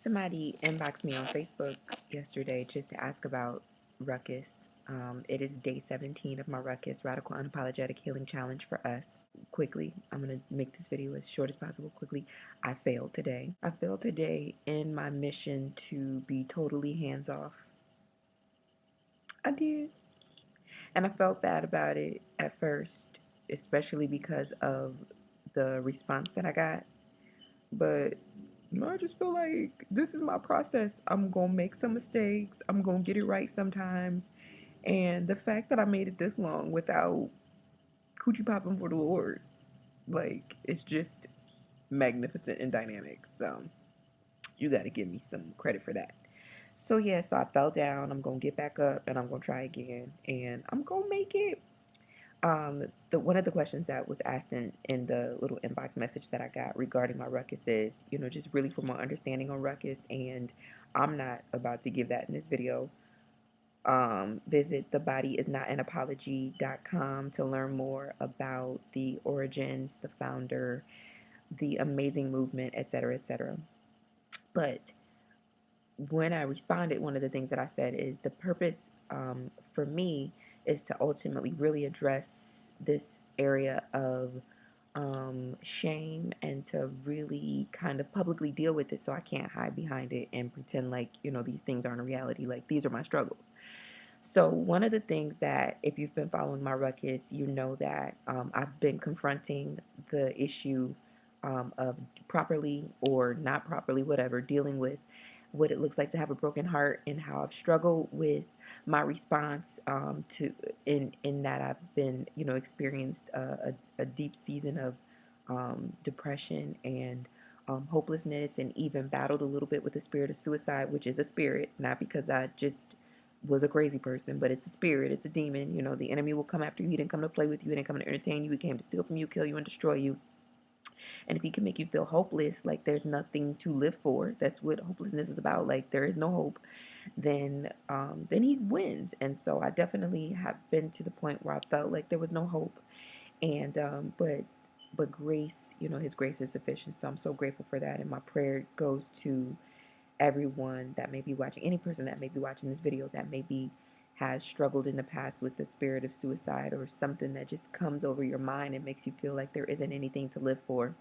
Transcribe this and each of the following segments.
Somebody inboxed me on Facebook yesterday just to ask about RUHCUS. It is day 17 of my RUHCUS Radical Unapologetic Healing Challenge for us. Quickly, I'm going to make this video as short as possible. Quickly, I failed today. I failed today in my mission to be totally hands off. I did. And I felt bad about it at first, especially because of the response that I got. But I just feel like this is my process. I'm going to make some mistakes. I'm going to get it right sometimes. And the fact that I made it this long without coochie popping for the Lord, like, it's just magnificent and dynamic. So you got to give me some credit for that. So yeah, so I fell down. I'm going to get back up and I'm going to try again. And I'm going to make it. The one of the questions that was asked in the little inbox message that I got regarding my RUHCUS is, just really for my understanding on RUHCUS, and I'm not about to give that in this video. Visit thebodyisnotanapology.com to learn more about the origins, the founder, the amazing movement, etc., etc. But when I responded, one of the things that I said is the purpose for me is to ultimately really address this area of shame and to really kind of publicly deal with it so I can't hide behind it and pretend like, these things aren't a reality. Like, these are my struggles. So one of the things that, if you've been following my RUHCUS, you know that I've been confronting the issue of properly or not properly, whatever, dealing with what it looks like to have a broken heart and how I've struggled with my response to in that I've been, experienced a deep season of depression and hopelessness, and even battled a little bit with the spirit of suicide, which is a spirit, not because I just was a crazy person, but it's a spirit, it's a demon. The enemy will come after you. He didn't come to play with you, he didn't come to entertain you, he came to steal from you, kill you, and destroy you. And if he can make you feel hopeless, like there's nothing to live for, that's what hopelessness is about, like there is no hope, then he wins. And so I definitely have been to the point where I felt like there was no hope. And but grace, his grace is sufficient. So I'm so grateful for that. And my prayer goes to everyone that may be watching, any person that may be watching this video that maybe has struggled in the past with the spirit of suicide or something that just comes over your mind and makes you feel like there isn't anything to live for.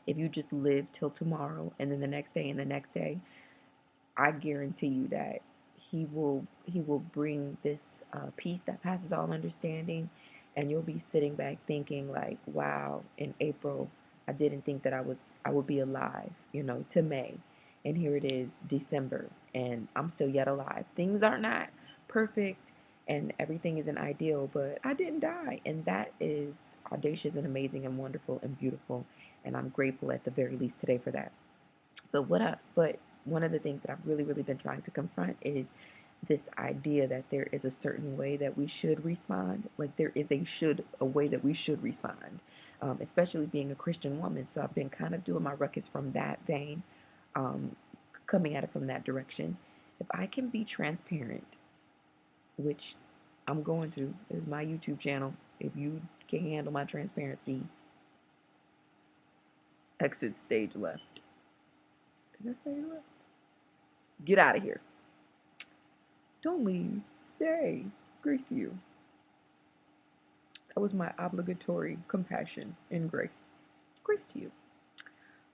If you just live till tomorrow and then the next day and the next day, I guarantee you that he will bring this peace that passes all understanding, and you'll be sitting back thinking like, wow, in April I didn't think that I would be alive, to May, and here it is December, and I'm still yet alive. Things are not perfect, and everything isn't ideal, but I didn't die, and that is audacious and amazing and wonderful and beautiful, and I'm grateful at the very least today for that. But one of the things that I've really, really been trying to confront is this idea that there is a certain way that we should respond. Like there is a way that we should respond, especially being a Christian woman. So I've been kind of doing my RUHCUS from that vein, um, coming at it from that direction. If I can be transparent, which I'm going to, is my YouTube channel. If you can handle my transparency, exit stage left. Did I say left? Get out of here. Don't leave. Stay. Grace to you. That was my obligatory compassion and grace. Grace to you.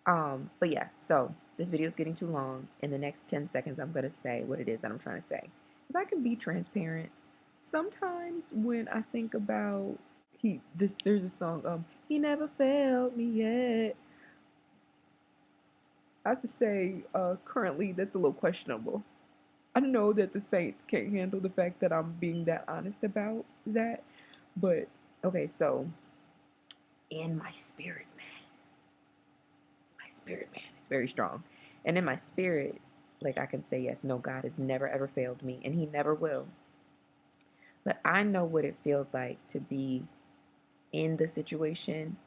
But yeah, so this video is getting too long. In the next 10 seconds, I'm gonna say what it is that I'm trying to say. If I can be transparent, sometimes when I think about there's a song, he never failed me yet. I have to say, currently that's a little questionable. I know that the Saints can't handle the fact that I'm being that honest about that, but okay, so in my spirit man is very strong, and in my spirit, like I can say, yes, no, God has never ever failed me, and He never will. But I know what it feels like to be in the situation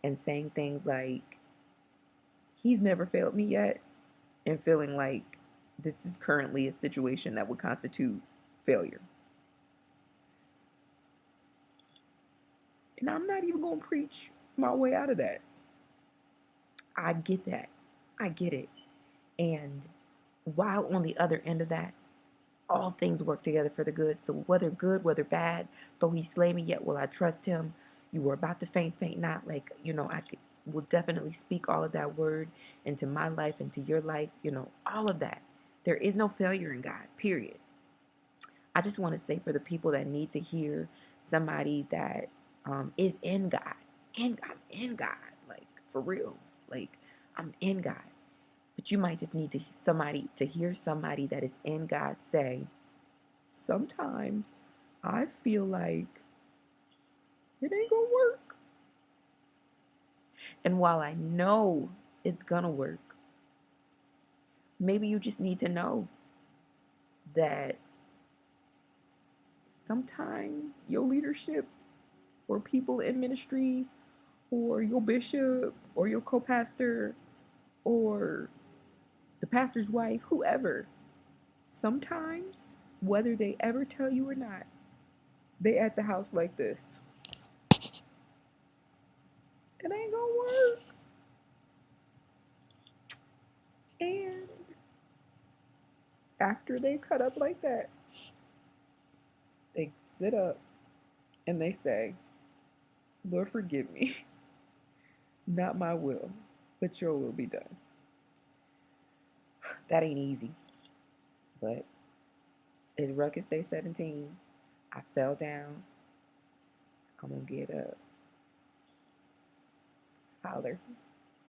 and saying things like, He's never failed me yet, and feeling like this is currently a situation that would constitute failure. And I'm not even going to preach my way out of that. I get that. I get it. And while on the other end of that, all things work together for the good. So whether good, whether bad, though he slay me, yet will I trust him. You were about to faint, faint not. Like, will definitely speak all of that word into my life, into your life, all of that. There is no failure in God, period. I just want to say for the people that need to hear somebody that is in God, and I'm in God, like for real, like I'm in God. But you might just need to hear somebody that is in God say, sometimes I feel like it ain't gonna work. And while I know it's gonna work, maybe you just need to know that sometimes your leadership or people in ministry or your bishop or your co-pastor or the pastor's wife, whoever, sometimes, whether they ever tell you or not, they at the house like this. It ain't gonna work. And after they cut up like that, they sit up and they say, Lord, forgive me. Not my will, but your will be done. That ain't easy. But it's Ruckus Day 17. I fell down. I'm going to get up. Holler.